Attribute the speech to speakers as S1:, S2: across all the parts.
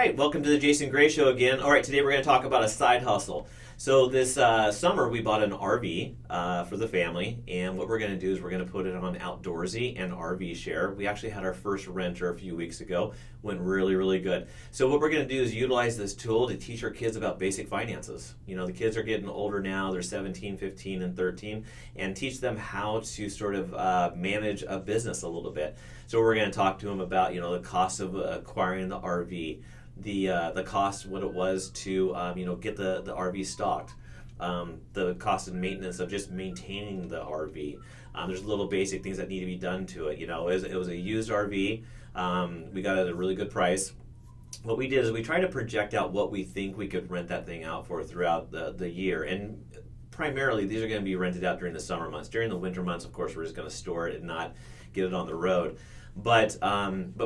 S1: right, welcome to the Jason Gray Show again. All right, today we're going to talk about a side hustle. So this summer we bought an RV for the family, and what we're going to do is we're going to put it on Outdoorsy and RV Share. We actually had our first renter a few weeks ago. Went really, really good. So what we're going to do is utilize this tool to teach our kids about basic finances. You know, the kids are getting older now. They're 17, 15, and 13, and teach them how to sort of manage a business a little bit. So we're going to talk to them about, you know, the cost of acquiring the RV, the cost, what it was to get the RV stocked, the cost and maintenance of just maintaining the RV. There's little basic things that need to be done to it. You know, it was a used RV. We got it at a really good price. What we did is we tried to project out what we think we could rent that thing out for throughout the year. And primarily, these are going to be rented out during the summer months. During the winter months, of course, we're just going to store it and not get it on the road. But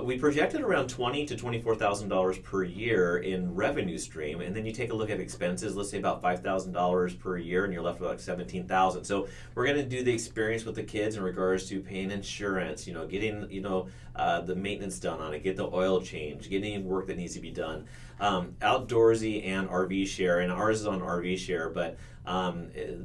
S1: we projected around $20,000 to $24,000 per year in revenue stream, and then you take a look at expenses. Let's say about $5,000 per year, and you're left with like $17,000. So we're going to do the experience with the kids in regards to paying insurance, getting the maintenance done on it, get the oil change, getting any work that needs to be done. Outdoorsy and RV Share, and ours is on RV Share, but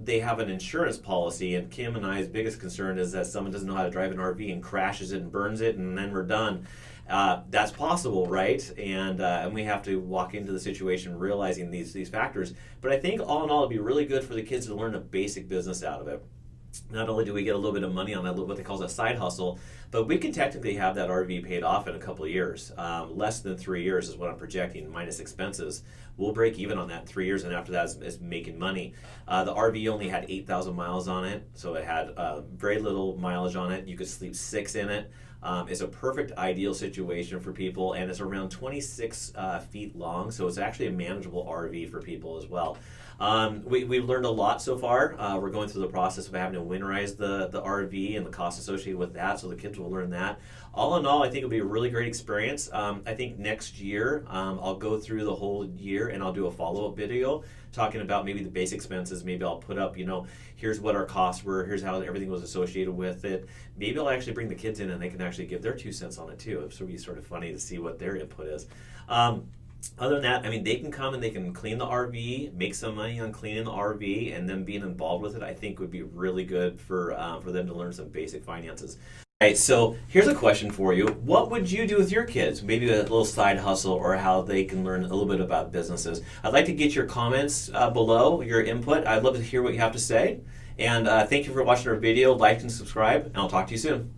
S1: they have an insurance policy, and Kim and I's biggest concern is that someone doesn't know how to drive an RV and crashes it and burns it, and then we're done. That's possible, right? And we have to walk into the situation realizing these factors. But I think all in all, it'd be really good for the kids to learn a basic business out of it. Not only do we get a little bit of money on that, what they call a side hustle, but we can technically have that RV paid off in a couple of years. Less than 3 years is what I'm projecting, minus expenses. We'll break even on that in 3 years, and after that is making money. The RV only had 8,000 miles on it, so it had very little mileage on it. You could sleep 6 in it. It's a perfect ideal situation for people, and it's around 26 feet long, so it's actually a manageable RV for people as well. We've learned a lot so far. We're going through the process of having to winterize the RV and the costs associated with that, so the kids will learn that. All in all, I think it'll be a really great experience. I think next year I'll go through the whole year and I'll do a follow-up video talking about maybe the base expenses. Maybe I'll put up, here's what our costs were, here's how everything was associated with it. Maybe I'll actually bring the kids in and they can actually give their 2 cents on it too. It'll be sort of funny to see what their input is. Other than that, they can come and they can clean the RV, make some money on cleaning the RV, and then being involved with it, I think would be really good for them to learn some basic finances. All right, so here's a question for you. What would you do with your kids? Maybe a little side hustle or how they can learn a little bit about businesses. I'd like to get your comments below, your input. I'd love to hear what you have to say. And thank you for watching our video. Like and subscribe, and I'll talk to you soon.